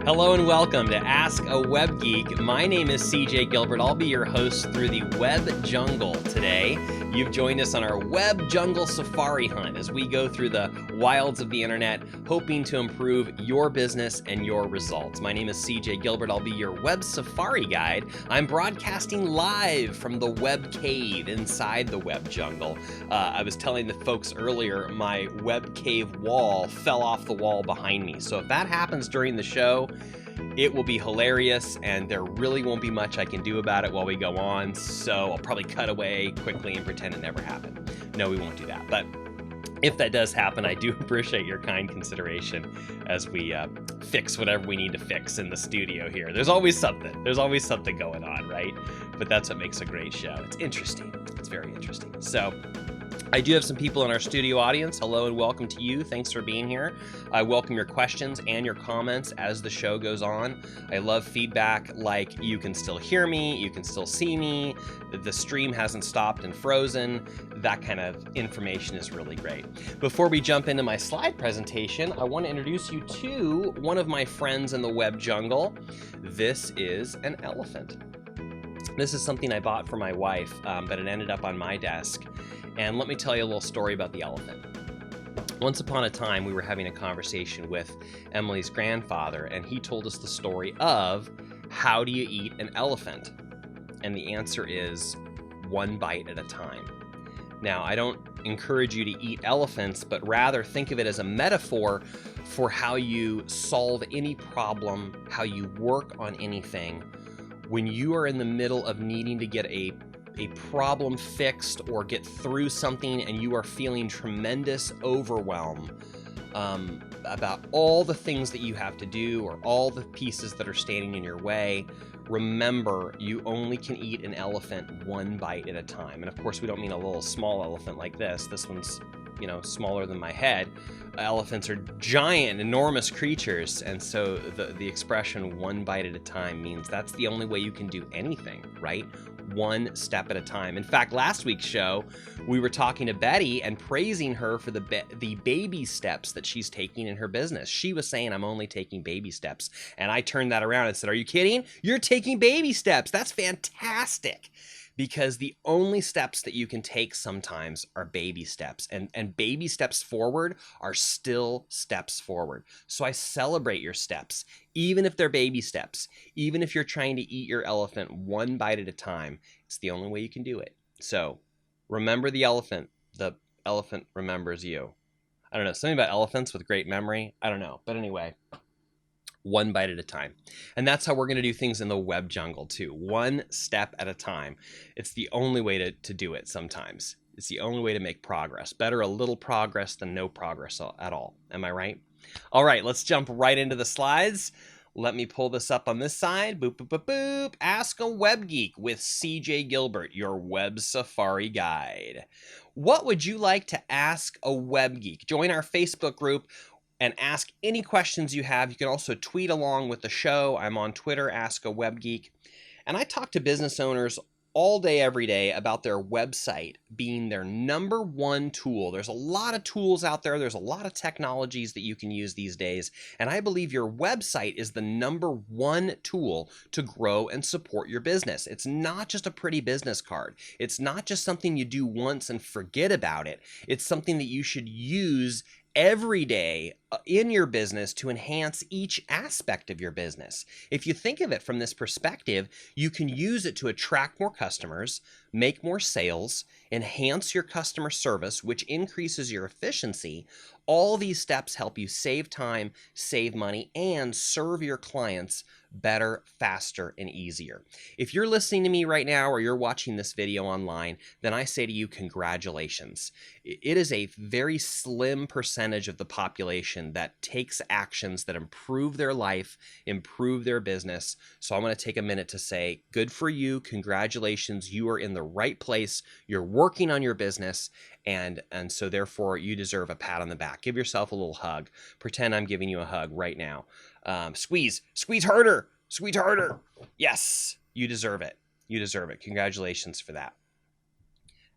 Hello and welcome to Ask a Web Geek. My name is CJ Gilbert. I'll be your host through the Web Jungle today. You've joined us on our Web Jungle Safari Hunt as we go through the wilds of the internet, hoping to improve your business and your results. My name is CJ Gilbert. I'll be your Web Safari guide. I'm broadcasting live from the Web Cave inside the Web Jungle. I was telling the folks earlier, my Web Cave wall fell off the wall behind me. So if that happens during the show, it will be hilarious, and there really won't be much I can do about it while we go on, so I'll probably cut away quickly and pretend it never happened. No, we won't do that, but if that does happen, I do appreciate your kind consideration as we fix whatever we need to fix in the studio here. There's always something. There's always something going on, right? But that's what makes a great show. It's interesting. It's very interesting. So I do have some people in our studio audience. Hello and welcome to you. Thanks for being here. I welcome your questions and your comments as the show goes on. I love feedback like you can still hear me, you can still see me, the stream hasn't stopped and frozen. That kind of information is really great. Before we jump into my slide presentation, I want to introduce you to one of my friends in the Web Jungle. This is an elephant. This is something I bought for my wife, but it ended up on my desk. And let me tell you a little story about the elephant. Once upon a time, we were having a conversation with Emily's grandfather, and he told us the story of how do you eat an elephant? And the answer is one bite at a time. Now, I don't encourage you to eat elephants, but rather think of it as a metaphor for how you solve any problem, how you work on anything. When you are in the middle of needing to get a problem fixed or get through something and you are feeling tremendous overwhelm about all the things that you have to do or all the pieces that are standing in your way, remember you only can eat an elephant one bite at a time. And of course, we don't mean a little small elephant like this. This one's, smaller than my head. Elephants are giant, enormous creatures, and so the expression one bite at a time means that's the only way you can do anything, right? One step at a time. In fact, last week's show, we were talking to Betty and praising her for the baby steps that she's taking in her business. She was saying, I'm only taking baby steps. And I turned that around and said, are you kidding? You're taking baby steps. That's fantastic. Because the only steps that you can take sometimes are baby steps. And baby steps forward are still steps forward. So I celebrate your steps, even if they're baby steps. Even if you're trying to eat your elephant one bite at a time, it's the only way you can do it. So remember the elephant remembers you. I don't know, something about elephants with great memory. I don't know. But anyway, one bite at a time. And that's how we're going to do things in the Web Jungle too. One step at a time. It's the only way to do it sometimes. It's the only way to make progress. Better a little progress than no progress at all. Am I right? All right, let's jump right into the slides. Let me pull this up on this side. Boop, boop, boop, boop. Ask a Web Geek with CJ Gilbert, your Web Safari guide. What would you like to ask a Web Geek? Join our Facebook group and ask any questions you have. You can also tweet along with the show. I'm on Twitter, AskAWebGeek. And I talk to business owners all day, every day about their website being their number one tool. There's a lot of tools out there. There's a lot of technologies that you can use these days. And I believe your website is the number one tool to grow and support your business. It's not just a pretty business card. It's not just something you do once and forget about it. It's something that you should use every day in your business to enhance each aspect of your business. If you think of it from this perspective, you can use it to attract more customers, make more sales, enhance your customer service, which increases your efficiency. All these steps help you save time, save money, and serve your clients better, faster, and easier. If you're listening to me right now or you're watching this video online, then I say to you, congratulations. It is a very slim percentage of the population that takes actions that improve their life, improve their business. So I'm going to take a minute to say, good for you, congratulations, you are in the right place, you're working on your business, and so therefore you deserve a pat on the back. Give yourself a little hug. Pretend I'm giving you a hug right now. Squeeze harder, squeeze harder. Yes, you deserve it. You deserve it. Congratulations for that.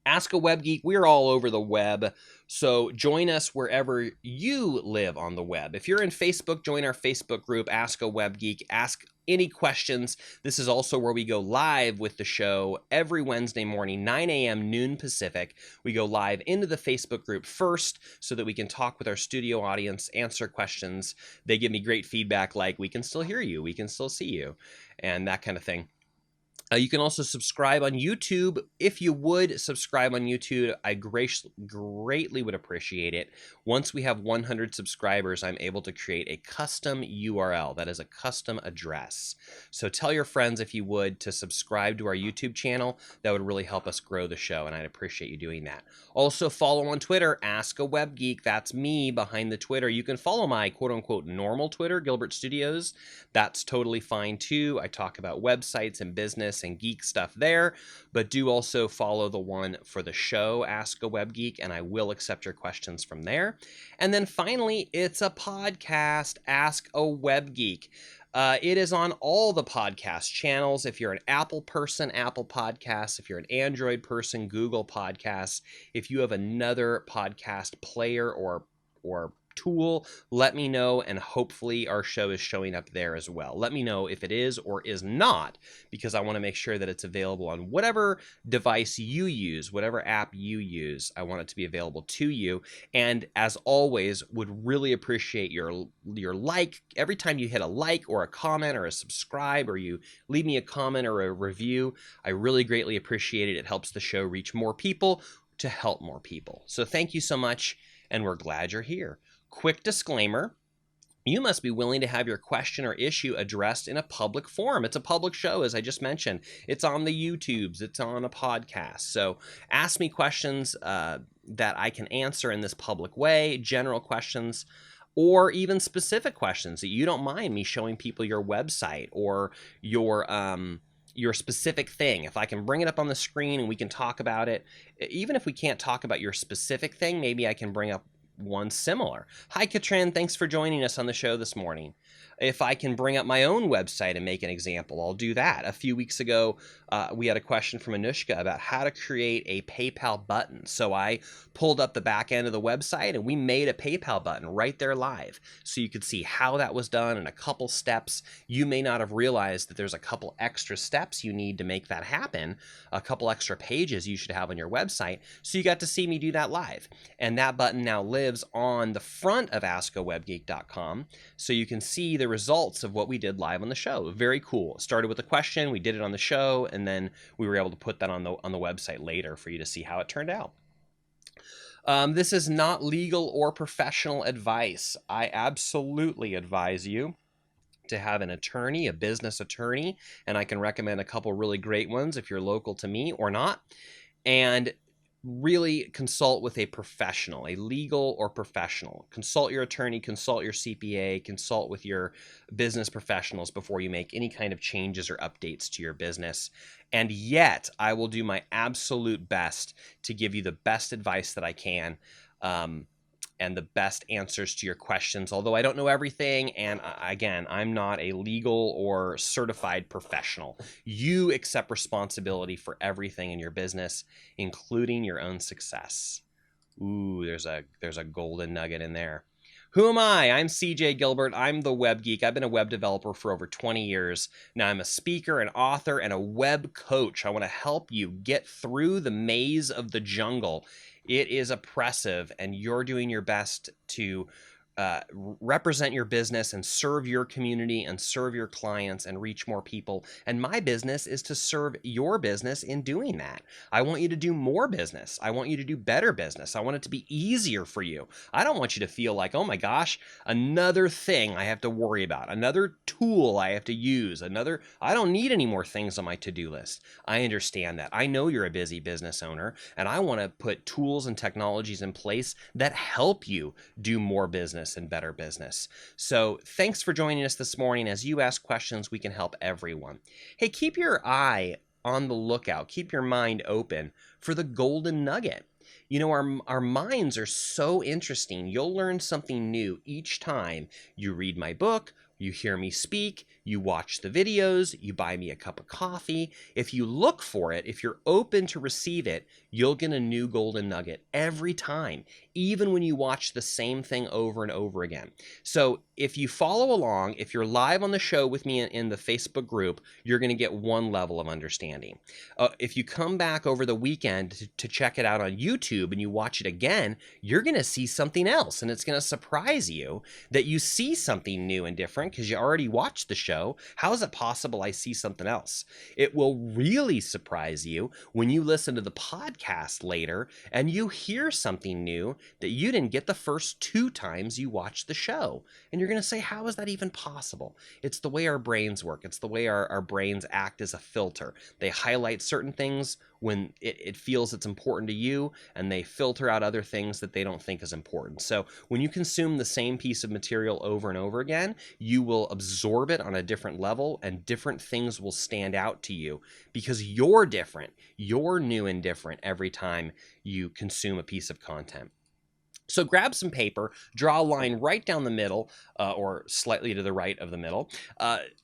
Ask a Web Geek. We're all over the web, so join us wherever you live on the web. If you're in Facebook, join our Facebook group, Ask a Web Geek. Ask any questions. This is also where we go live with the show every Wednesday morning, 9 a.m., noon Pacific. We go live into the Facebook group first so that we can talk with our studio audience, answer questions. They give me great feedback like, we can still hear you, we can still see you, and that kind of thing. You can also subscribe on YouTube. If you would subscribe on YouTube, I greatly would appreciate it. Once we have 100 subscribers, I'm able to create a custom URL. That is a custom address. So tell your friends, if you would, to subscribe to our YouTube channel. That would really help us grow the show, and I'd appreciate you doing that. Also, follow on Twitter, AskAWebGeek. That's me behind the Twitter. You can follow my quote-unquote normal Twitter, Gilbert Studios. That's totally fine, too. I talk about websites and business and geek stuff there, but do also follow the one for the show, Ask a Web Geek, and I will accept your questions from there. And then finally, it's a podcast, Ask a Web Geek. It is on all the podcast channels. If you're an Apple person, Apple Podcasts. If you're an Android person, Google Podcasts. If you have another podcast player or tool, let me know, and hopefully our show is showing up there as well. Let me know if it is or is not, because I want to make sure that it's available on whatever device you use, whatever app you use. I want it to be available to you, and as always, would really appreciate your like. Every time you hit a like or a comment or a subscribe, or you leave me a comment or a review, I really greatly appreciate it. It helps the show reach more people to help more people. So thank you so much, and we're glad you're here. Quick disclaimer, you must be willing to have your question or issue addressed in a public forum. It's a public show, as I just mentioned. It's on the YouTubes. It's on a podcast. So ask me questions that I can answer in this public way, general questions, or even specific questions that you don't mind me showing people your website or your specific thing. If I can bring it up on the screen and we can talk about it, even if we can't talk about your specific thing, maybe I can bring up one similar. Hi, Katrin. Thanks for joining us on the show this morning. If I can bring up my own website and make an example, I'll do that. A few weeks ago, we had a question from Anushka about how to create a PayPal button. So I pulled up the back end of the website and we made a PayPal button right there live. So you could see how that was done in a couple steps. You may not have realized that there's a couple extra steps you need to make that happen, a couple extra pages you should have on your website. So you got to see me do that live. And that button now lives on the front of AskAWebGeek.com. So you can see the results of what we did live on the show. Very cool. It started with a question, we did it on the show, and then we were able to put that on the website later for you to see how it turned out. This is not legal or professional advice. I absolutely advise you to have an attorney, a business attorney, and I can recommend a couple really great ones if you're local to me or not. And really consult with a professional, a legal or professional. Consult your attorney, consult your CPA, consult with your business professionals before you make any kind of changes or updates to your business. And yet, I will do my absolute best to give you the best advice that I can, and the best answers to your questions, although I don't know everything, and again, I'm not a legal or certified professional. You accept responsibility for everything in your business, including your own success. Ooh, there's a golden nugget in there. Who am I? I'm CJ Gilbert. I'm the Web Geek. I've been a web developer for over 20 years. Now I'm a speaker, an author, and a web coach. I want to help you get through the maze of the jungle. It is oppressive, and you're doing your best to represent your business and serve your community and serve your clients and reach more people. And my business is to serve your business in doing that. I want you to do more business. I want you to do better business. I want it to be easier for you. I don't want you to feel like, oh my gosh, another thing I have to worry about, another tool I have to use, I don't need any more things on my to-do list. I understand that. I know you're a busy business owner, and I want to put tools and technologies in place that help you do more business and better business. So thanks for joining us this morning. As you ask questions, we can help everyone. Hey, keep your eye on the lookout. Keep your mind open for the golden nugget. You know, our minds are so interesting. You'll learn something new each time you read my book You hear me speak, you watch the videos, you buy me a cup of coffee. If you look for it, if you're open to receive it, you'll get a new golden nugget every time, even when you watch the same thing over and over again. So if you follow along, if you're live on the show with me in the Facebook group, you're going to get one level of understanding. If you come back over the weekend to check it out on YouTube and you watch it again, you're going to see something else, and it's going to surprise you that you see something new and different because you already watched the show. How is it possible I see something else? It will really surprise you when you listen to the podcast later and you hear something new that you didn't get the first 2 times you watched the show. And you're going to say, how is that even possible? It's the way our brains work. It's the way our brains act as a filter. They highlight certain things when it feels it's important to you, and they filter out other things that they don't think is important. So when you consume the same piece of material over and over again, you will absorb it on a different level, and different things will stand out to you because you're different. You're new and different every time you consume a piece of content. So grab some paper, draw a line right down the middle, or slightly to the right of the middle.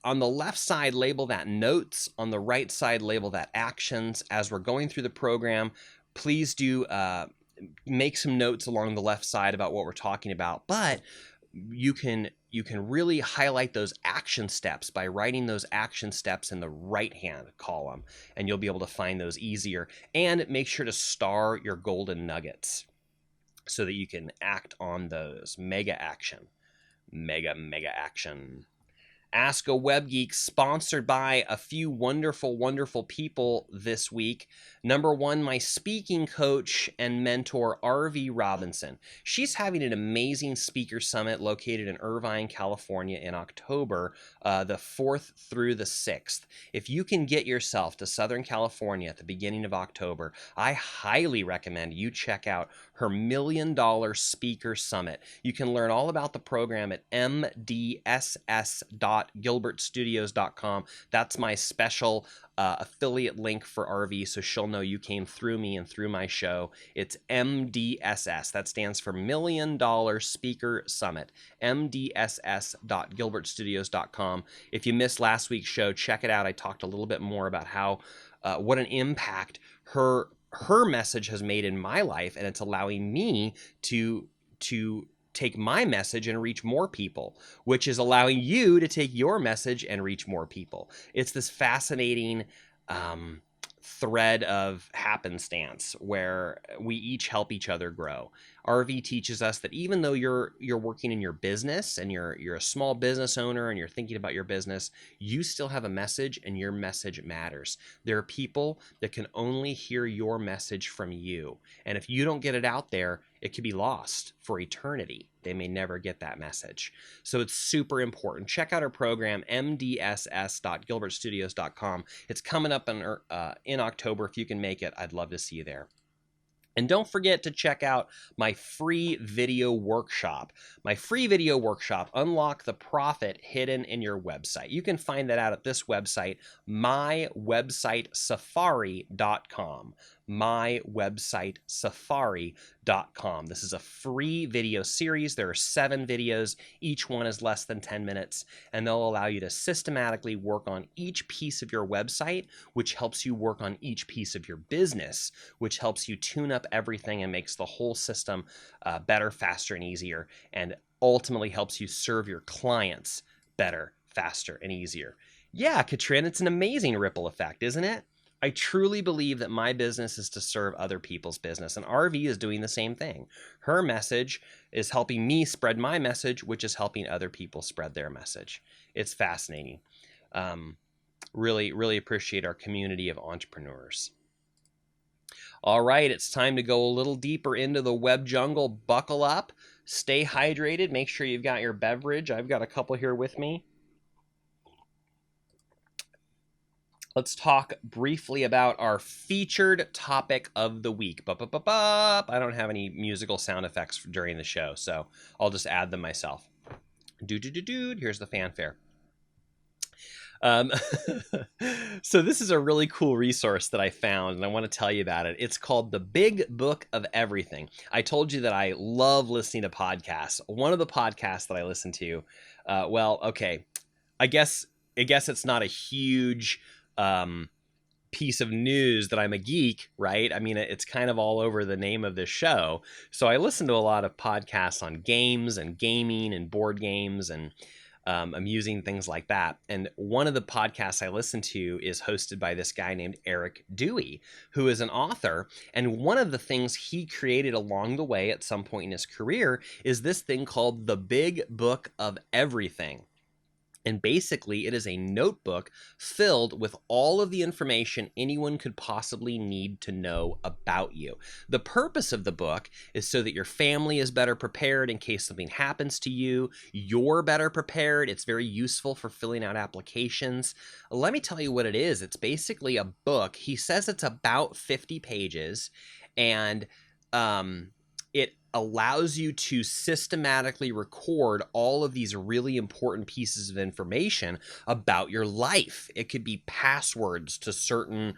On the left side, label that notes. On the right side, label that actions. As we're going through the program, please do make some notes along the left side about what we're talking about. But you can really highlight those action steps by writing those action steps in the right-hand column, and you'll be able to find those easier. And make sure to star your golden nuggets so that you can act on those. Mega action. Mega action. AskAWebGeek, sponsored by a few wonderful people this week. Number 1, my speaking coach and mentor, RV Robinson. She's having an amazing speaker summit located in Irvine, California in October, the 4th through the 6th. If you can get yourself to Southern California at the beginning of October, I highly recommend you check out her $1 Million Speaker Summit. You can learn all about the program at mdss.gilbertstudios.com. That's my special affiliate link for RV, so she'll know you came through me and through my show. It's MDSS. That stands for $1 Million Speaker Summit. mdss.gilbertstudios.com. If you missed last week's show, check it out. I talked a little bit more about how what an impact her message has made in my life, and it's allowing me to take my message and reach more people, which is allowing you to take your message and reach more people. It's this fascinating thread of happenstance where we each help each other grow. RV teaches us that even though you're working in your business and you're a small business owner and you're thinking about your business, you still have a message, and your message matters. There are people that can only hear your message from you. And if you don't get it out there, it could be lost for eternity. They may never get that message. So it's super important. Check out our program, mdss.gilbertstudios.com. It's coming up in October. If you can make it, I'd love to see you there. And don't forget to check out my free video workshop. My free video workshop, Unlock the Profit Hidden in Your Website. You can find that out at this website, mywebsitesafari.com. mywebsitesafari.com. This is a free video series. There are 7 videos. Each one is less than 10 minutes, and they'll allow you to systematically work on each piece of your website, which helps you work on each piece of your business, which helps you tune up everything and makes the whole system better, faster, and easier, and ultimately helps you serve your clients better, faster, and easier. Yeah, Katrin, it's an amazing ripple effect, isn't it? I truly believe that my business is to serve other people's business, and RV is doing the same thing. Her message is helping me spread my message, which is helping other people spread their message. It's fascinating. Really appreciate our community of entrepreneurs. All right, it's time to go a little deeper into the web jungle. Buckle up, stay hydrated, make sure you've got your beverage. I've got a couple here with me. Let's talk briefly about our featured topic of the week. I don't have any musical sound effects during the show, so I'll just add them myself. Here's the fanfare. Um, so this is a really cool resource that I found, and I want to tell you about it. It's called The Big Book of Everything. I told you that I love listening to podcasts. One of the podcasts that I listen to, okay, I guess it's not a huge piece of news that I'm a geek, right? I mean, it's kind of all over the name of this show. So I listen to a lot of podcasts on games and gaming and board games and amusing things like that. And one of the podcasts I listen to is hosted by this guy named Eric Dewey, who is an author. And one of the things he created along the way at some point in his career is this thing called The Big Book of Everything. And basically, it is a notebook filled with all of the information anyone could possibly need to know about you. The purpose of the book is so that your family is better prepared in case something happens to you. You're better prepared. It's very useful for filling out applications. Let me tell you what it is. It's basically a book. He says it's about 50 pages, and it allows you to systematically record all of these really important pieces of information about your life. It could be passwords to certain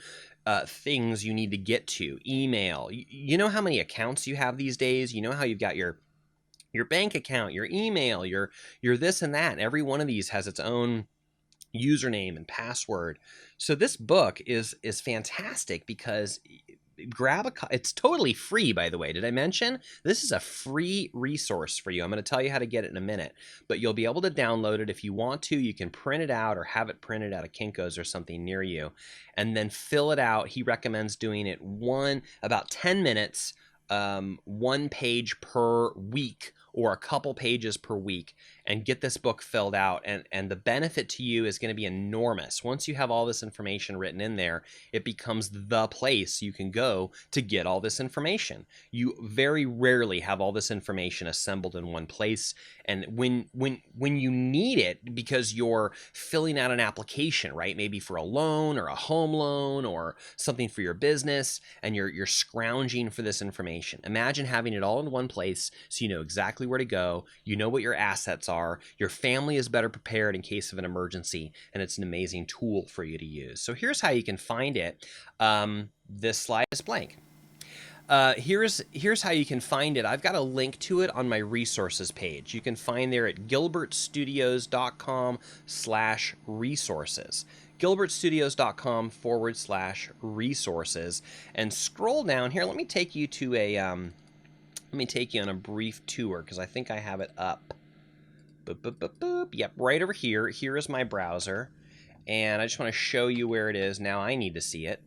things you need to get to, email. You know how many accounts you have these days? You know how you've got your bank account, your email, your this and that. And every one of these has its own username and password. So this book is fantastic because it's totally free, by the way. Did I mention this is a free resource for you? I'm going to tell you how to get it in a minute, but you'll be able to download it if you want to. You can print it out or have it printed out of Kinko's or something near you, and then fill it out. He recommends doing it about 10 minutes, one page per week or a couple pages per week, and get this book filled out. And the benefit to you is going to be enormous. Once you have all this information written in there, it becomes the place you can go to get all this information. You very rarely have all this information assembled in one place. And when you need it, because you're filling out an application, right? Maybe for a loan or a home loan or something for your business, and you're scrounging for this information. Imagine having it all in one place so you know exactly where to go, you know what your assets are, your family is better prepared in case of an emergency, and it's an amazing tool for you to use. So here's how you can find it. This slide is blank. Here's how you can find it. I've got a link to it on my resources page. You can find there at gilbertstudios.com/resources. gilbertstudios.com/resources, and scroll down here. Let me take you on a brief tour because I think I have it up. Boop, boop, boop, boop. Yep, right over here. Here is my browser, and I just want to show you where it is. Now I need to see it.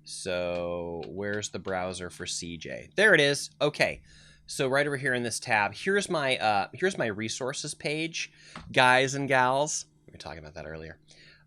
So where's the browser for CJ? There it is. Okay. So right over here in this tab, here's my resources page, guys and gals. We were talking about that earlier.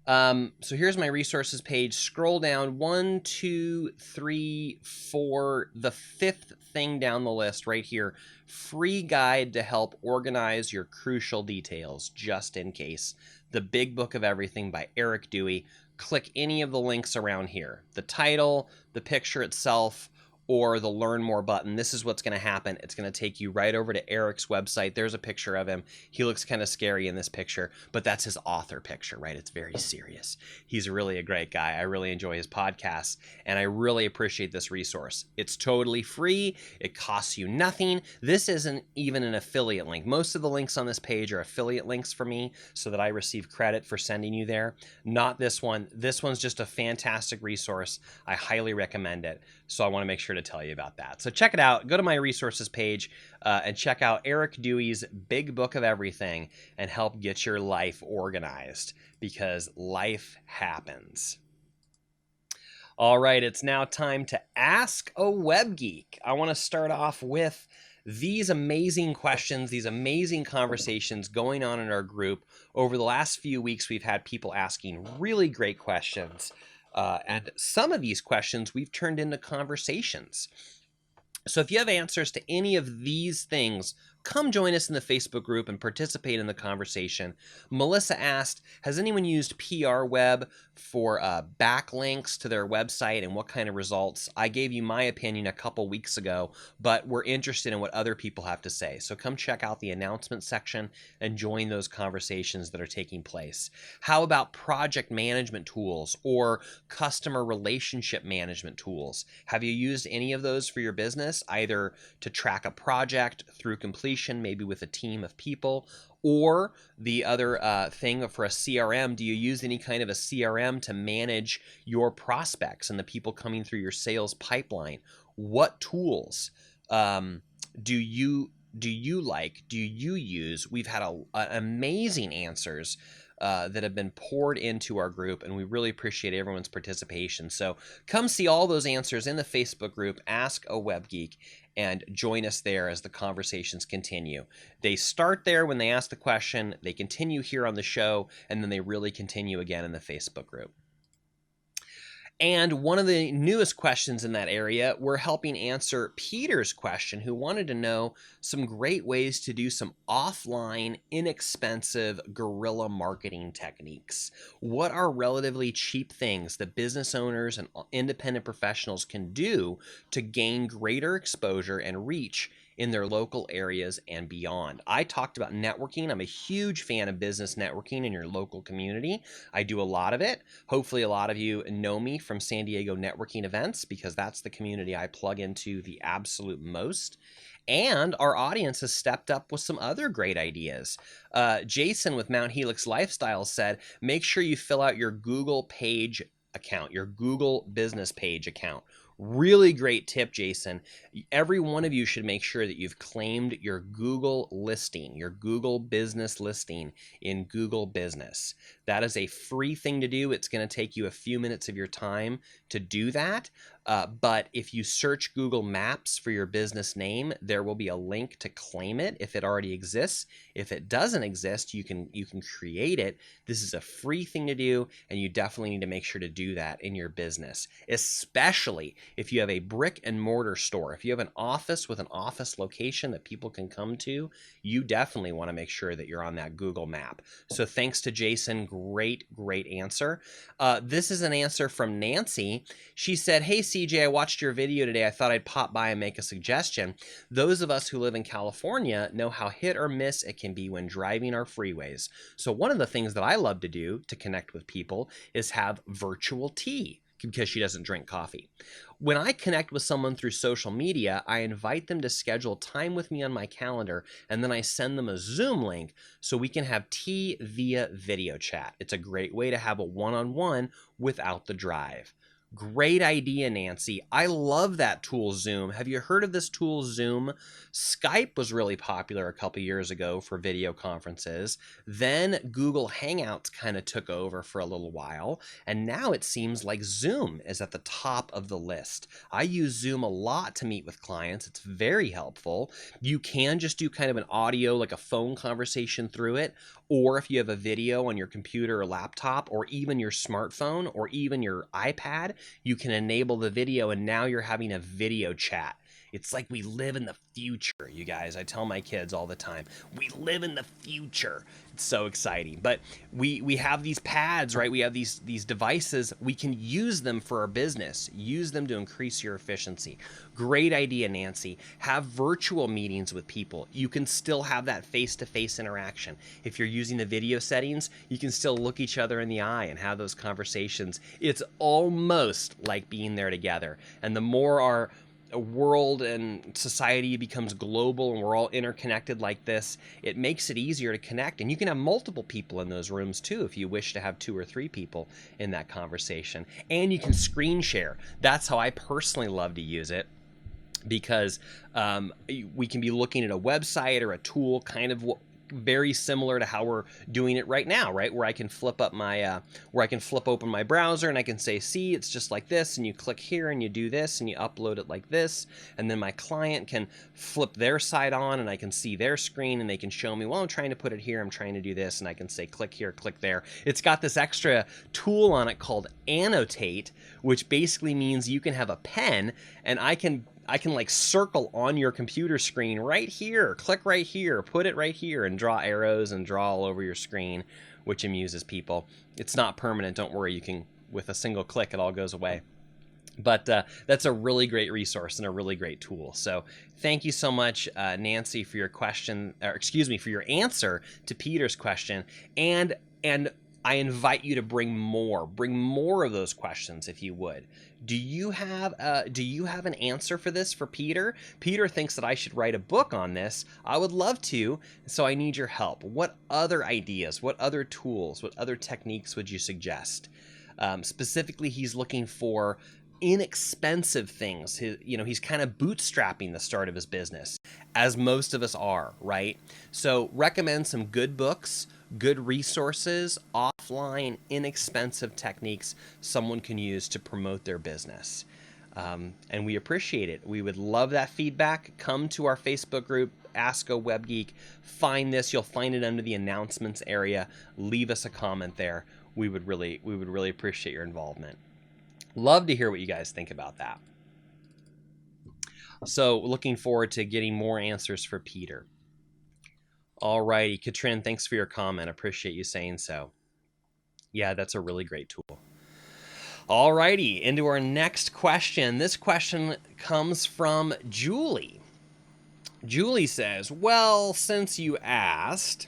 So here's my resources page. Scroll down 1, 2, 3, 4, the 5th thing down the list right here. Free guide to help organize your crucial details just in case. The Big Book of Everything by Eric Dewey. Click any of the links around here. The title, the picture itself, or the Learn More button. This is what's going to happen. It's going to take you right over to Eric's website. There's a picture of him. He looks kind of scary in this picture, but that's his author picture, right? It's very serious. He's really a great guy. I really enjoy his podcasts, and I really appreciate this resource. It's totally free. It costs you nothing. This isn't even an affiliate link. Most of the links on this page are affiliate links for me so that I receive credit for sending you there. Not this one. This one's just a fantastic resource. I highly recommend it. So I want to make sure to tell you about that. So check it out. Go to my resources page and check out Eric Dewey's Big Book of Everything and help get your life organized, because life happens. All right, it's now time to Ask a Web Geek. I want to start off with these amazing questions, these amazing conversations going on in our group. Over the last few weeks, we've had people asking really great questions. And some of these questions we've turned into conversations. So if you have answers to any of these things, come join us in the Facebook group and participate in the conversation. Melissa asked, has anyone used PR Web for backlinks to their website and what kind of results? I gave you my opinion a couple weeks ago, but we're interested in what other people have to say. So come check out the announcement section and join those conversations that are taking place. How about project management tools or customer relationship management tools? Have you used any of those for your business, either to track a project through completion, maybe with a team of people, or the other thing for a CRM? Do you use any kind of a CRM to manage your prospects and the people coming through your sales pipeline? What tools do you use? We've had amazing answers that have been poured into our group, and we really appreciate everyone's participation. So come see all those answers in the Facebook group, AskAWebGeek, and join us there as the conversations continue. They start there when they ask the question, they continue here on the show, and then they really continue again in the Facebook group. And one of the newest questions in that area, we're helping answer Peter's question, who wanted to know some great ways to do some offline, inexpensive guerrilla marketing techniques. What are relatively cheap things that business owners and independent professionals can do to gain greater exposure and reach in their local areas and beyond? I talked about networking. I'm a huge fan of business networking in your local community. I do a lot of it. Hopefully a lot of you know me from San Diego networking events, because that's the community I plug into the absolute most. And our audience has stepped up with some other great ideas. Jason with Mount Helix Lifestyle said, make sure you fill out your Google page account, your Google business page account. Really great tip, Jason. Every one of you should make sure that you've claimed your Google listing, your Google business listing in Google Business. That is a free thing to do. It's going to take you a few minutes of your time to do that. But if you search Google Maps for your business name, there will be a link to claim it if it already exists. If it doesn't exist, you can create it. This is a free thing to do, and you definitely need to make sure to do that in your business, especially if you have a brick and mortar store. If you have an office with an office location that people can come to, you definitely want to make sure that you're on that Google map. So thanks to Jason. Great answer. This is an answer from Nancy. She said, hey, CJ, I watched your video today. I thought I'd pop by and make a suggestion. Those of us who live in California know how hit or miss it can be when driving our freeways. So one of the things that I love to do to connect with people is have virtual tea, because she doesn't drink coffee. When I connect with someone through social media, I invite them to schedule time with me on my calendar, and then I send them a Zoom link so we can have tea via video chat. It's a great way to have a one-on-one without the drive. Great idea, Nancy. I love that tool, Zoom. Have you heard of this tool, Zoom? Skype was really popular a couple years ago for video conferences. Then Google Hangouts kind of took over for a little while, and now it seems like Zoom is at the top of the list. I use Zoom a lot to meet with clients. It's very helpful. You can just do kind of an audio, like a phone conversation through it, or if you have a video on your computer or laptop, or even your smartphone, or even your iPad, you can enable the video, and now you're having a video chat. It's like we live in the future, you guys. I tell my kids all the time, we live in the future. It's so exciting. But we have these pads, right? We have these devices. We can use them for our business. Use them to increase your efficiency. Great idea, Nancy. Have virtual meetings with people. You can still have that face-to-face interaction. If you're using the video settings, you can still look each other in the eye and have those conversations. It's almost like being there together. And the more our world and society becomes global and we're all interconnected like this, it makes it easier to connect. And you can have multiple people in those rooms too if you wish to have 2 or 3 people in that conversation. And you can screen share. That's how I personally love to use it, because we can be looking at a website or a tool kind of very similar to how we're doing it right now, right? Where I can flip up my, where I can flip open my browser and I can say, see, it's just like this, and you click here and you do this and you upload it like this, and then my client can flip their side on and I can see their screen and they can show me, well, I'm trying to put it here, I'm trying to do this, and I can say, click here, click there. It's got this extra tool on it called Annotate, which basically means you can have a pen and I can I can like circle on your computer screen right here, click right here, put it right here, and draw arrows and draw all over your screen, which amuses people. It's not permanent, don't worry. You can, with a single click, it all goes away. But that's a really great resource and a really great tool. So thank you so much, Nancy, for your question, or excuse me, for your answer to Peter's question. And I invite you to bring more of those questions if you would. Do you have an answer for this for Peter? Peter thinks that I should write a book on this. I would love to, so I need your help. What other ideas, what other tools, what other techniques would you suggest? Specifically, he's looking for inexpensive things. He's kind of bootstrapping the start of his business, as most of us are, right? So recommend some good books, good resources, offline, inexpensive techniques someone can use to promote their business. And we appreciate it. We would love that feedback. Come to our Facebook group, AskAWebGeek. Find this. You'll find it under the announcements area. Leave us a comment there. We would really appreciate your involvement. Love to hear what you guys think about that. So looking forward to getting more answers for Peter. All righty, Katrin, thanks for your comment. Appreciate you saying so. Yeah, that's a really great tool. All righty, into our next question. This question comes from Julie. Julie says, well, since you asked,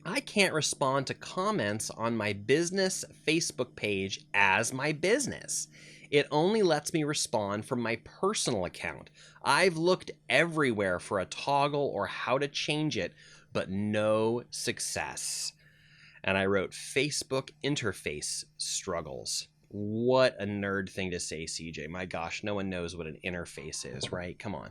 I can't respond to comments on my business Facebook page as my business. It only lets me respond from my personal account. I've looked everywhere for a toggle or how to change it, but no success. And I wrote Facebook interface struggles. What a nerd thing to say, CJ. My gosh, no one knows what an interface is, right? Come on.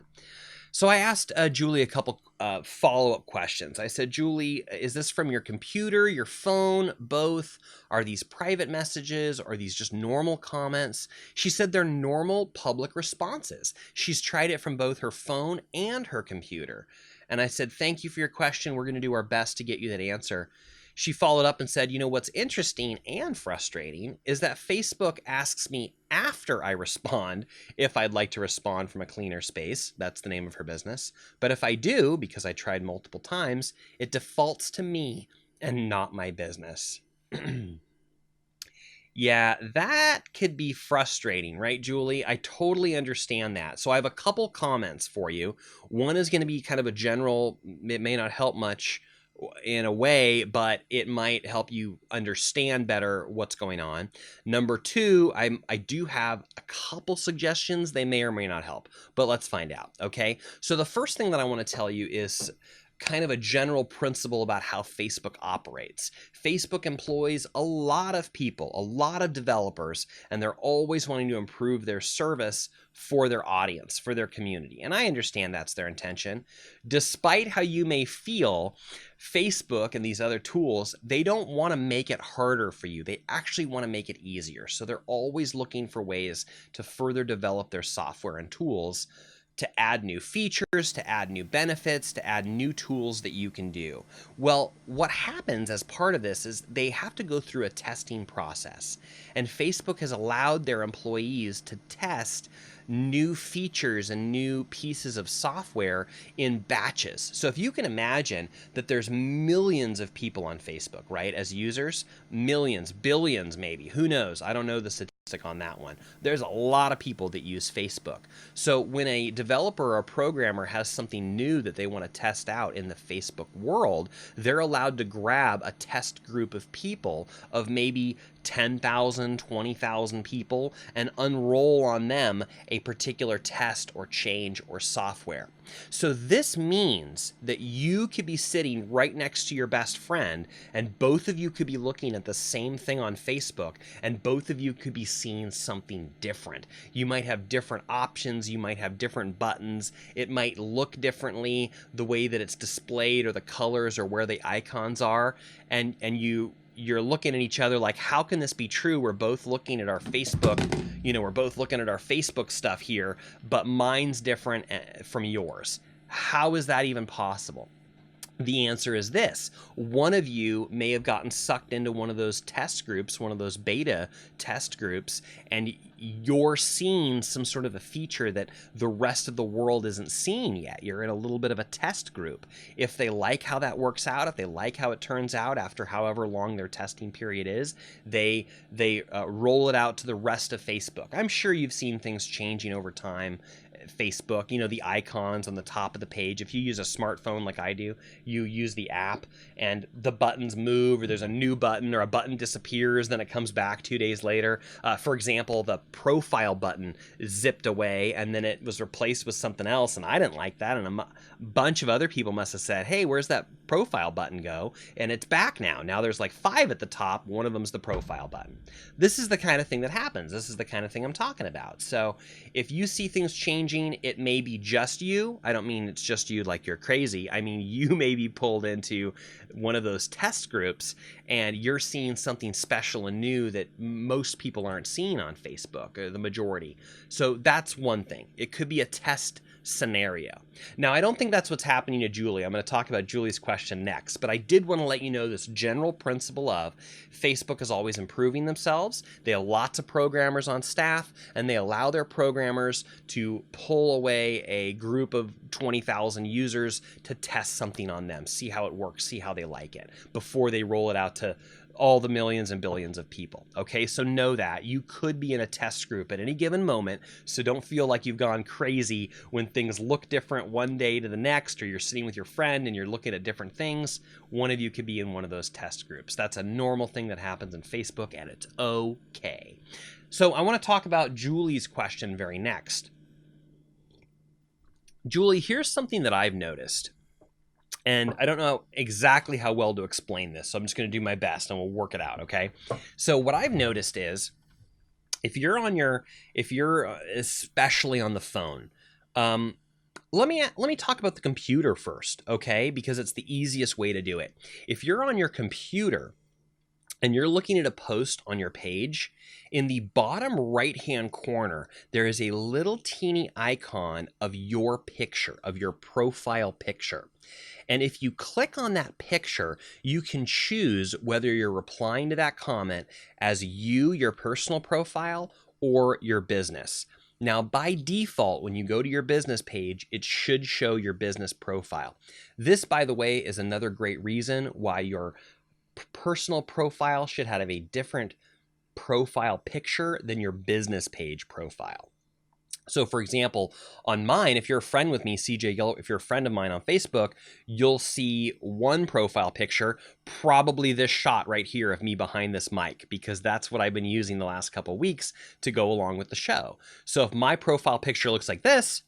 So I asked Julie a couple follow-up questions. I said, Julie, is this from your computer, your phone, both? Are these private messages? Or are these just normal comments? She said they're normal public responses. She's tried it from both her phone and her computer. And I said, thank you for your question. We're going to do our best to get you that answer. She followed up and said, you know, what's interesting and frustrating is that Facebook asks me after I respond if I'd like to respond from a cleaner space. That's the name of her business. But if I do, because I tried multiple times, it defaults to me and not my business. Yeah, that could be frustrating, right, Julie? I totally understand that. So I have a couple comments for you. One is going to be kind of a general, it may not help much in a way, but it might help you understand better what's going on. Number two, I do have a couple suggestions. They may or may not help, but let's find out, okay? So the first thing that I want to tell you is kind of a general principle about how Facebook operates. Facebook employs a lot of people, a lot of developers, and they're always wanting to improve their service for their audience, for their community. And I understand that's their intention. Despite how you may feel, Facebook and these other tools, they don't want to make it harder for you. They actually want to make it easier. So they're always looking for ways to further develop their software and tools, to add new features, to add new benefits, to add new tools that you can do. Well, what happens as part of this is they have to go through a testing process. And Facebook has allowed their employees to test new features and new pieces of software in batches. So if you can imagine that there's millions of people on Facebook, right, as users, millions, billions maybe, who knows? I don't know the statistic on that one. There's a lot of people that use Facebook. So when a developer or a programmer has something new that they want to test out in the Facebook world, they're allowed to grab a test group of people of maybe 10,000, 20,000 people and unroll on them a particular test or change or software. So this means that you could be sitting right next to your best friend and both of you could be looking at the same thing on Facebook and both of you could be seeing something different. You might have different options, you might have different buttons, it might look differently, the way that it's displayed or the colors or where the icons are, and you're looking at each other like, how can this be true? We're both looking at our Facebook, we're both looking at our Facebook stuff here, but mine's different from yours. How is that even possible? The answer is this. One of you may have gotten sucked into one of those test groups, one of those beta test groups, and you're seeing some sort of a feature that the rest of the world isn't seeing yet. You're in a little bit of a test group. If they like how that works out, if they like how it turns out after however long their testing period is, they roll it out to the rest of Facebook. I'm sure you've seen things changing over time. Facebook, you know, the icons on the top of the page. If you use a smartphone like I do, you use the app and the buttons move, or there's a new button, or a button disappears, then it comes back 2 days later. For example, the profile button zipped away and then it was replaced with something else, and I didn't like that, and a bunch of other people must have said, hey, where's that profile button go? And it's back now. Now there's like 5 at the top. One of them's the profile button. This is the kind of thing that happens. This is the kind of thing I'm talking about. So if you see things changing, it may be just you. I don't mean it's just you like you're crazy. I mean, you may be pulled into one of those test groups and you're seeing something special and new that most people aren't seeing on Facebook, or the majority. So that's one thing. It could be a test scenario. Now, I don't think that's what's happening to Julie. I'm going to talk about Julie's question next, but I did want to let you know this general principle of Facebook is always improving themselves. They have lots of programmers on staff, and they allow their programmers to pull away a group of 20,000 users to test something on them, see how it works, see how they like it, before they roll it out to all the millions and billions of people. Okay, so know that you could be in a test group at any given moment, so don't feel like you've gone crazy when things look different one day to the next, or you're sitting with your friend and you're looking at different things. One of you could be in one of those test groups. That's a normal thing that happens in Facebook, and it's okay. So I want to talk about Julie's question very next. Julie, here's something that I've noticed. And I don't know exactly how well to explain this, so I'm just going to do my best and we'll work it out, okay? So what I've noticed is, if you're especially on the phone, let me talk about the computer first, okay? Because it's the easiest way to do it. If you're on your computer and you're looking at a post on your page, in the bottom right-hand corner, there is a little teeny icon of your picture, of your profile picture. And if you click on that picture, you can choose whether you're replying to that comment as you, your personal profile, or your business. Now, by default, when you go to your business page, it should show your business profile. This, by the way, is another great reason why your personal profile should have a different profile picture than your business page profile. So for example, on mine, if you're a friend with me, CJ Gill, if you're a friend of mine on Facebook, you'll see one profile picture, probably this shot right here of me behind this mic, because that's what I've been using the last couple of weeks to go along with the show. So if my profile picture looks like this,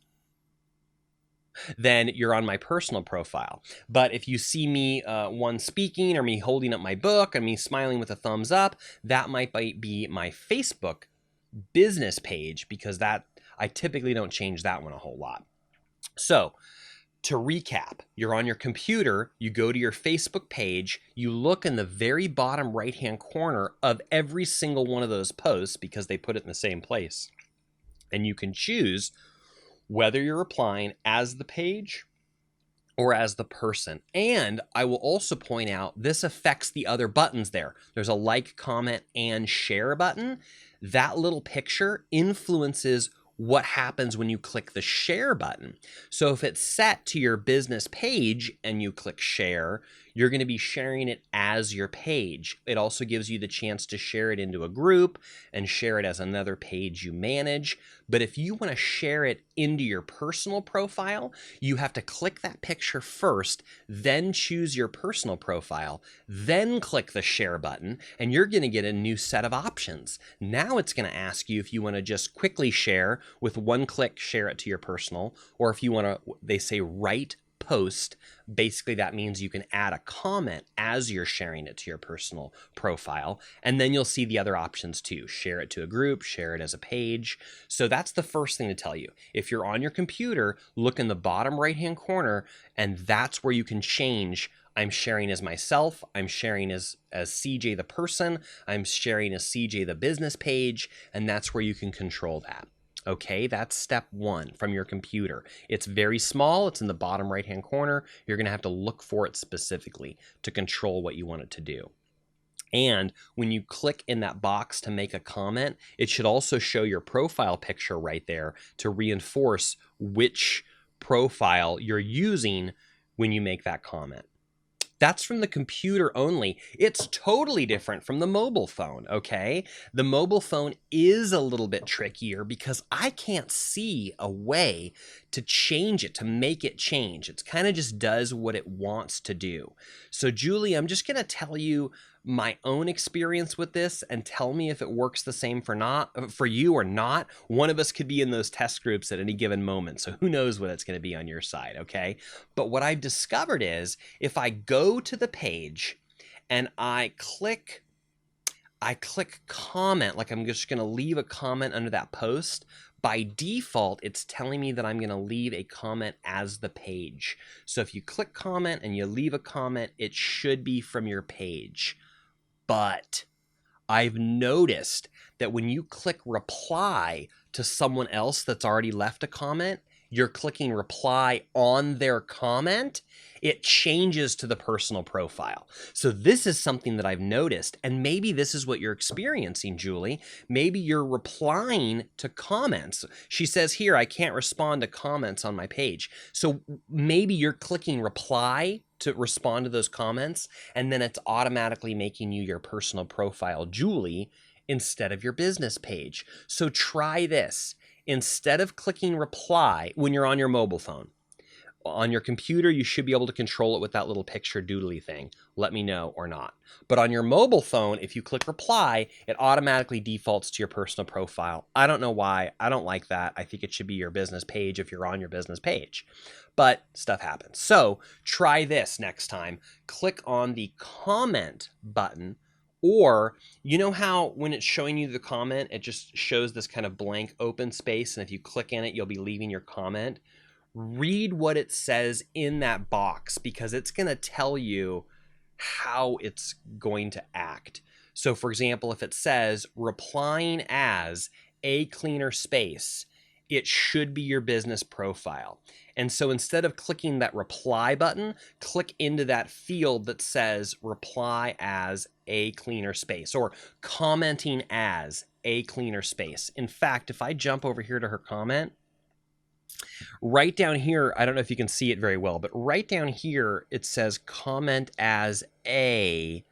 then you're on my personal profile. But if you see me one speaking, or me holding up my book, or me smiling with a thumbs up, that might be my Facebook business page, because I typically don't change that one a whole lot. So to recap, you're on your computer, you go to your Facebook page, you look in the very bottom right-hand corner of every single one of those posts, because they put it in the same place. And you can choose whether you're replying as the page or as the person. And I will also point out, this affects the other buttons there. There's a like, comment, and share button. That little picture influences what happens when you click the share button. So if it's set to your business page and you click share, you're going to be sharing it as your page. It also gives you the chance to share it into a group and share it as another page you manage. But if you want to share it into your personal profile, you have to click that picture first, then choose your personal profile, then click the share button, and you're going to get a new set of options. Now it's going to ask you if you want to just quickly share with one click, share it to your personal, or if you want to, they say write post. Basically, that means you can add a comment as you're sharing it to your personal profile, and then you'll see the other options too. Share it to a group, share it as a page. So that's the first thing to tell you. If you're on your computer, look in the bottom right-hand corner, and that's where you can change. I'm sharing as myself, I'm sharing as CJ the person, I'm sharing as CJ the business page, and that's where you can control that. Okay, that's step one from your computer. It's very small. It's in the bottom right-hand corner. You're going to have to look for it specifically to control what you want it to do. And when you click in that box to make a comment, it should also show your profile picture right there to reinforce which profile you're using when you make that comment. That's from the computer only. It's totally different from the mobile phone, okay? The mobile phone is a little bit trickier because I can't see a way to change it, to make it change. It kind of just does what it wants to do. So Julie, I'm just gonna tell you my own experience with this and tell me if it works the same for you or not. One of us could be in those test groups at any given moment, so who knows what it's going to be on your side, okay? But what I've discovered is if I go to the page and I click comment, like I'm just going to leave a comment under that post, by default, it's telling me that I'm going to leave a comment as the page. So if you click comment and you leave a comment, it should be from your page. But I've noticed that when you click reply to someone else that's already left a comment, you're clicking reply on their comment, it changes to the personal profile. So this is something that I've noticed, and maybe this is what you're experiencing, Julie. Maybe you're replying to comments. She says here, I can't respond to comments on my page. So maybe you're clicking reply to respond to those comments, and then it's automatically making you your personal profile, Julie, instead of your business page. So try this. Instead of clicking reply when you're on your mobile phone, on your computer, you should be able to control it with that little picture doodly thing. Let me know or not. But on your mobile phone, if you click reply, it automatically defaults to your personal profile. I don't know why. I don't like that. I think it should be your business page if you're on your business page. But stuff happens. So try this next time. Click on the comment button. Or, you know how when it's showing you the comment, it just shows this kind of blank open space, and if you click in it, you'll be leaving your comment. Read what it says in that box because it's going to tell you how it's going to act. So, for example, if it says replying as a cleaner space, it should be your business profile. And so instead of clicking that reply button, click into that field that says reply as a cleaner space or commenting as a cleaner space. In fact, if I jump over here to her comment, right down here, I don't know if you can see it very well, but right down here, it says comment as a,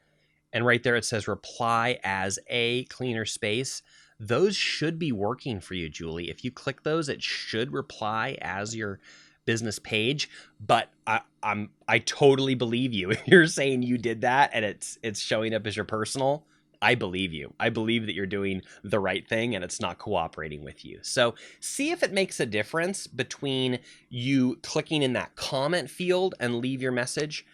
and right there it says reply as a cleaner space. Those should be working for you, Julie. If you click those, it should reply as your business page. But I totally believe you. If you're saying you did that and it's showing up as your personal, I believe you. I believe that you're doing the right thing and it's not cooperating with you. So see if it makes a difference between you clicking in that comment field and leave your message.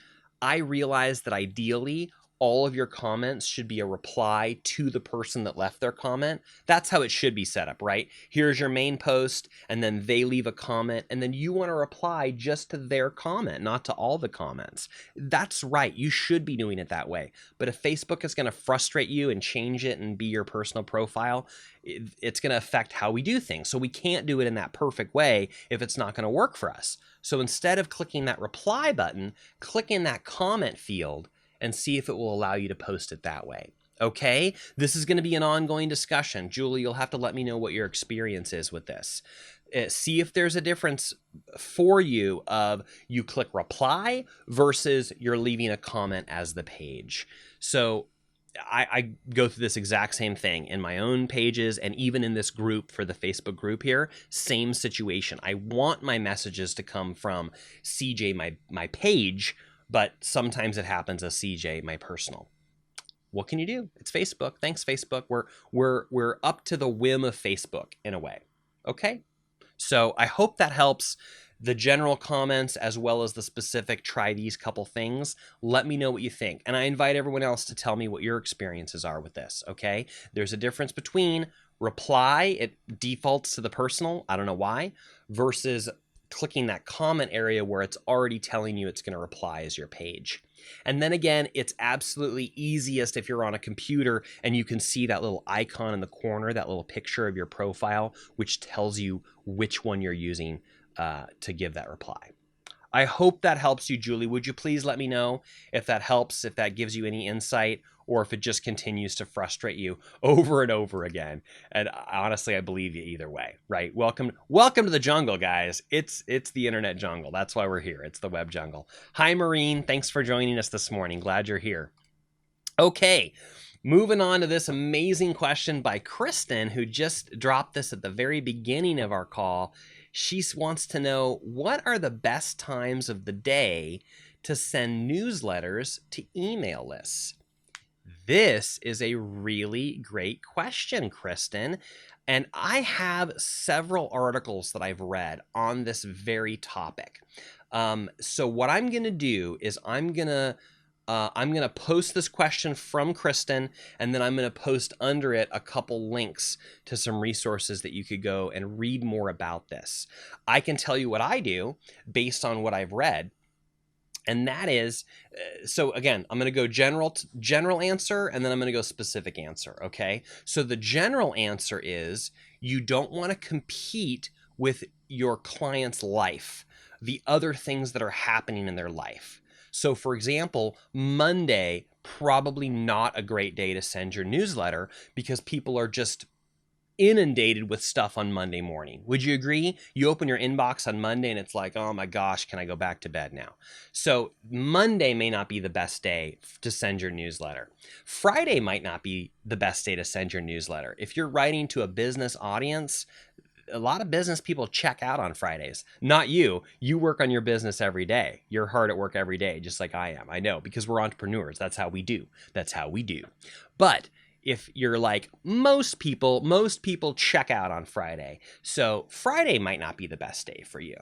I realize that ideally, all of your comments should be a reply to the person that left their comment. That's how it should be set up, right? Here's your main post, and then they leave a comment, and then you want to reply just to their comment, not to all the comments. That's right. You should be doing it that way. But if Facebook is going to frustrate you and change it and be your personal profile, it's going to affect how we do things. So we can't do it in that perfect way if it's not going to work for us. So instead of clicking that reply button, click in that comment field and see if it will allow you to post it that way. Okay? This is going to be an ongoing discussion. Julie, you'll have to let me know what your experience is with this. See if there's a difference for you of you click reply versus you're leaving a comment as the page. So I go through this exact same thing in my own pages and even in this group for the Facebook group here, same situation. I want my messages to come from CJ, my page, but sometimes it happens as CJ, my personal. What can you do? It's Facebook. Thanks, Facebook. We're up to the whim of Facebook in a way. Okay? So I hope that helps. The general comments as well as the specific, try these couple things. Let me know what you think. And I invite everyone else to tell me what your experiences are with this, okay? There's a difference between reply, it defaults to the personal, I don't know why, versus clicking that comment area where it's already telling you it's going to reply as your page. And then again, it's absolutely easiest if you're on a computer and you can see that little icon in the corner, that little picture of your profile, which tells you which one you're using to give that reply. I hope that helps you, Julie. Would you please let me know if that helps, if that gives you any insight, or if it just continues to frustrate you over and over again. And honestly, I believe you either way, right? Welcome to the jungle, guys. It's the internet jungle. That's why we're here. It's the web jungle. Hi, Maureen. Thanks for joining us this morning. Glad you're here. Okay, moving on to this amazing question by Kristen, who just dropped this at the very beginning of our call. She wants to know, what are the best times of the day to send newsletters to email lists? This is a really great question, Kristen. And I have several articles that I've read on this very topic. So what I'm going to do is I'm going to post this question from Kristen, and then I'm going to post under it a couple links to some resources that you could go and read more about this. I can tell you what I do based on what I've read. And that is, so again, I'm going to go general answer, and then I'm going to go specific answer. Okay. So the general answer is, you don't want to compete with your client's life, the other things that are happening in their life. So for example, Monday, probably not a great day to send your newsletter because people are just inundated with stuff on Monday morning. Would you agree? You open your inbox on Monday and it's like, oh my gosh, can I go back to bed now? So Monday may not be the best day to send your newsletter. Friday might not be the best day to send your newsletter. If you're writing to a business audience, a lot of business people check out on Fridays. Not you. You work on your business every day. You're hard at work every day, just like I am. I know, because we're entrepreneurs. That's how we do. But if you're like most people check out on Friday. So Friday might not be the best day for you.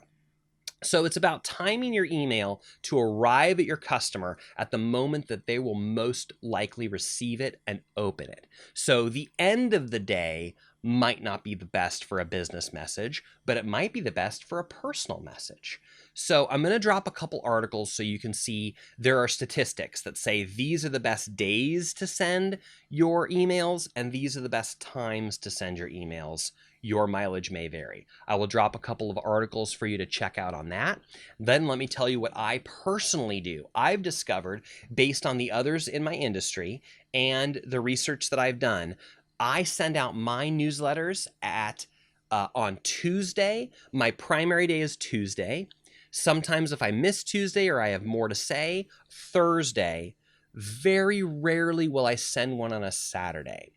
So it's about timing your email to arrive at your customer at the moment that they will most likely receive it and open it. So the end of the day might not be the best for a business message, but it might be the best for a personal message. So I'm going to drop a couple articles so you can see there are statistics that say these are the best days to send your emails and these are the best times to send your emails. Your mileage may vary. I will drop a couple of articles for you to check out on that. Then let me tell you what I personally do. I've discovered, based on the others in my industry and the research that I've done, I send out my newsletters on Tuesday. My primary day is Tuesday. Sometimes if I miss Tuesday or I have more to say, Thursday. Very rarely will I send one on a Saturday.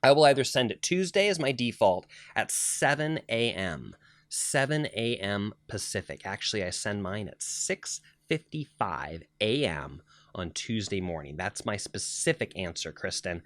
I will either send it Tuesday as my default at 7 a.m. 7 a.m. Pacific. Actually, I send mine at 6:55 a.m. on Tuesday morning. That's my specific answer, Kristen.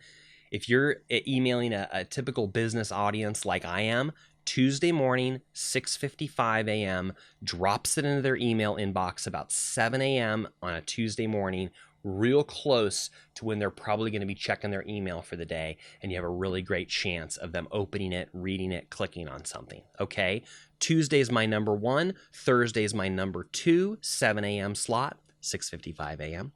If you're emailing a typical business audience like I am, Tuesday morning, 6:55 a.m., drops it into their email inbox about 7 a.m. on a Tuesday morning, real close to when they're probably going to be checking their email for the day, and you have a really great chance of them opening it, reading it, clicking on something, okay? Tuesday's my number one, Thursday's my number two, 7 a.m. slot, 6:55 a.m.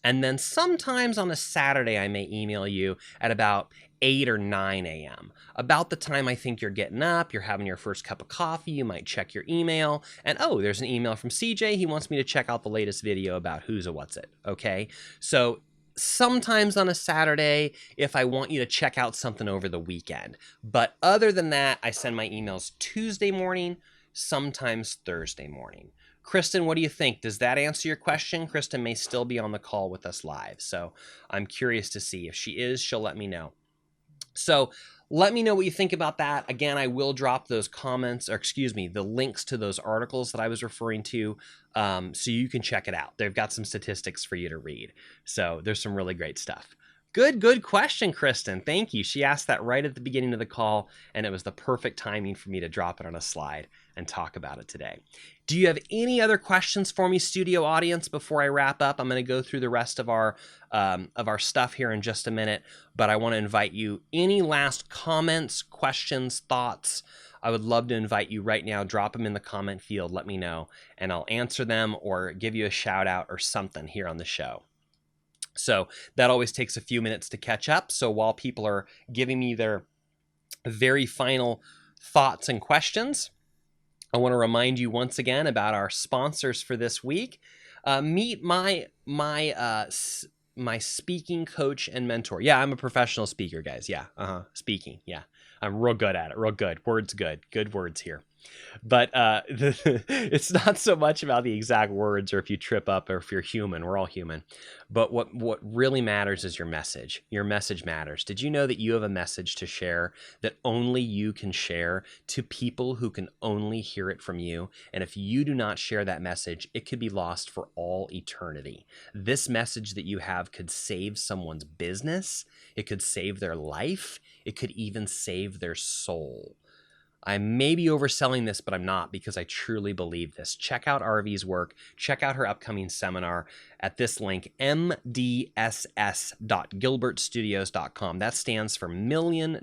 And then sometimes on a Saturday, I may email you at about 8 or 9 a.m. About the time I think you're getting up, you're having your first cup of coffee, you might check your email, and oh, there's an email from CJ. He wants me to check out the latest video about who's a what's it, okay? So sometimes on a Saturday, if I want you to check out something over the weekend. But other than that, I send my emails Tuesday morning, sometimes Thursday morning. Kristen, what do you think? Does that answer your question? Kristen may still be on the call with us live, so I'm curious to see. If she is, she'll let me know. So let me know what you think about that. Again, I will drop those comments, or excuse me, the links to those articles that I was referring to, so you can check it out. They've got some statistics for you to read. So there's some really great stuff. Good question, Kristen. Thank you. She asked that right at the beginning of the call, and it was the perfect timing for me to drop it on a slide and talk about it today. Do you have any other questions for me, studio audience, before I wrap up? I'm going to go through the rest of our stuff here in just a minute, but I want to invite you. Any last comments, questions, thoughts? I would love to invite you right now. Drop them in the comment field. Let me know, and I'll answer them or give you a shout out or something here on the show. So that always takes a few minutes to catch up. So while people are giving me their very final thoughts and questions, I want to remind you once again about our sponsors for this week. Meet my speaking coach and mentor. Yeah, I'm a professional speaker, guys. Yeah, speaking. Yeah, I'm real good at it. Real good. Words good. Good words here. But it's not so much about the exact words or if you trip up or if you're human. We're all human. But what really matters is your message. Your message matters. Did you know that you have a message to share that only you can share to people who can only hear it from you? And if you do not share that message, it could be lost for all eternity. This message that you have could save someone's business. It could save their life. It could even save their soul. I may be overselling this, but I'm not, because I truly believe this. Check out RV's work. Check out her upcoming seminar at this link, mdss.gilbertstudios.com. That stands for $1 Million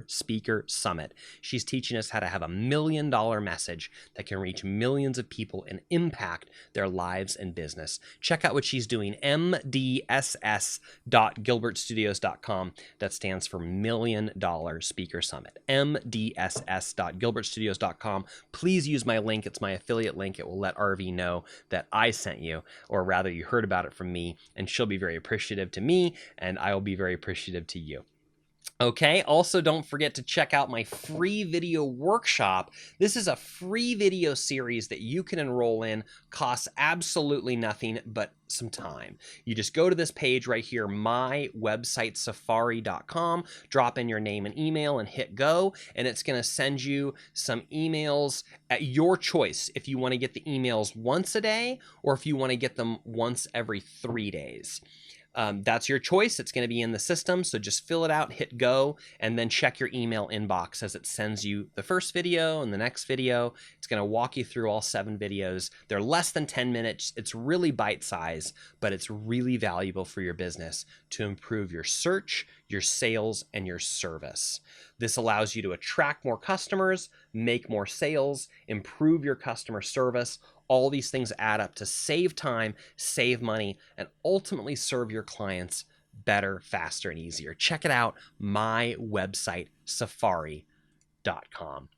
Speaker Summit. She's teaching us how to have a $1 million message that can reach millions of people and impact their lives and business. Check out what she's doing, mdss.gilbertstudios.com. That stands for $1 Million Speaker Summit, mdss.gilbertstudios.com. Please use my link. It's my affiliate link. It will let RV know that I sent you, or rather you heard about it from me, and she'll be very appreciative to me, and I will be very appreciative to you. Okay, also don't forget to check out my free video workshop. This is a free video series that you can enroll in, costs absolutely nothing but some time. You just go to this page right here, mywebsitesafari.com, drop in your name and email and hit go, and it's going to send you some emails at your choice if you want to get the emails once a day or if you want to get them once every 3 days. That's your choice. It's going to be in the system, so just fill it out, hit go, and then check your email inbox as it sends you the first video and the next video. It's going to walk you through all 7 videos. They're less than 10 minutes. It's really bite-sized, but it's really valuable for your business to improve your search, your sales, and your service. This allows you to attract more customers, make more sales, improve your customer service. All these things add up to save time, save money, and ultimately serve your clients better, faster, and easier. Check it out, mywebsitesafari.com.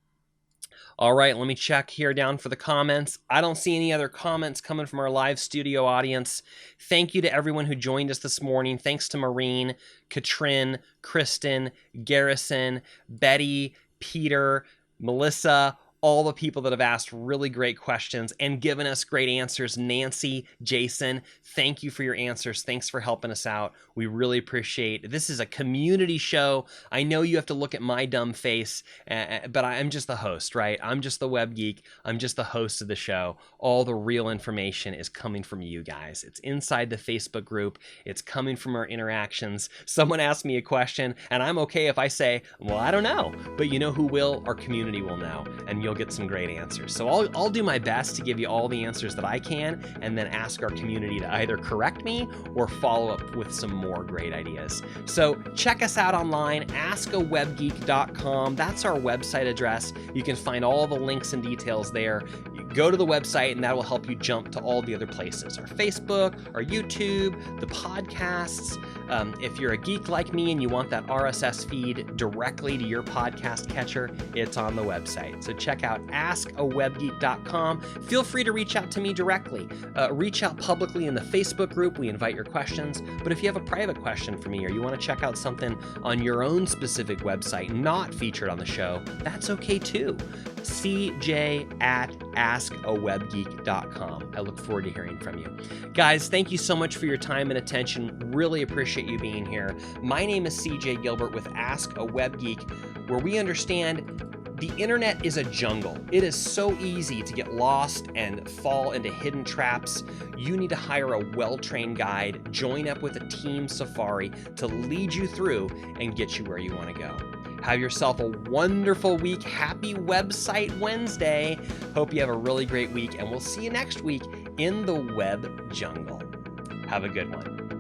All right, let me check here down for the comments. I don't see any other comments coming from our live studio audience. Thank you to everyone who joined us this morning. Thanks to Maureen, Katrin, Kristen, Garrison, Betty, Peter, Melissa, all the people that have asked really great questions and given us great answers. Nancy, Jason, thank you for your answers. Thanks for helping us out. We really appreciate it. This is a community show. I know you have to look at my dumb face, but I'm just the host, right? I'm just the Web Geek. I'm just the host of the show. All the real information is coming from you guys. It's inside the Facebook group. It's coming from our interactions. Someone asked me a question, and I'm okay if I say, well, I don't know. But you know who will? Our community will know, and you'll get some great answers. So I'll do my best to give you all the answers that I can, and then ask our community to either correct me or follow up with some more great ideas. So check us out online, AskAWebGeek.com. That's our website address. You can find all the links and details there. You go to the website, and that will help you jump to all the other places, our Facebook, our YouTube, the podcasts. If you're a geek like me and you want that RSS feed directly to your podcast catcher, it's on the website. So check out AskAWebGeek.com. Feel free to reach out to me directly. Reach out publicly in the Facebook group. We invite your questions. But if you have a private question for me, or you want to check out something on your own specific website not featured on the show, that's okay too. cj@AskAWebGeek.com. I look forward to hearing from you. Guys, thank you so much for your time and attention. Really appreciate you being here. My name is CJ Gilbert with Ask a Web Geek, where we understand the internet is a jungle. It is so easy to get lost and fall into hidden traps. You need to hire a well-trained guide, join up with a team safari to lead you through and get you where you want to go. Have yourself a wonderful week. Happy Website Wednesday. Hope you have a really great week, and we'll see you next week in the Web Jungle. Have a good one.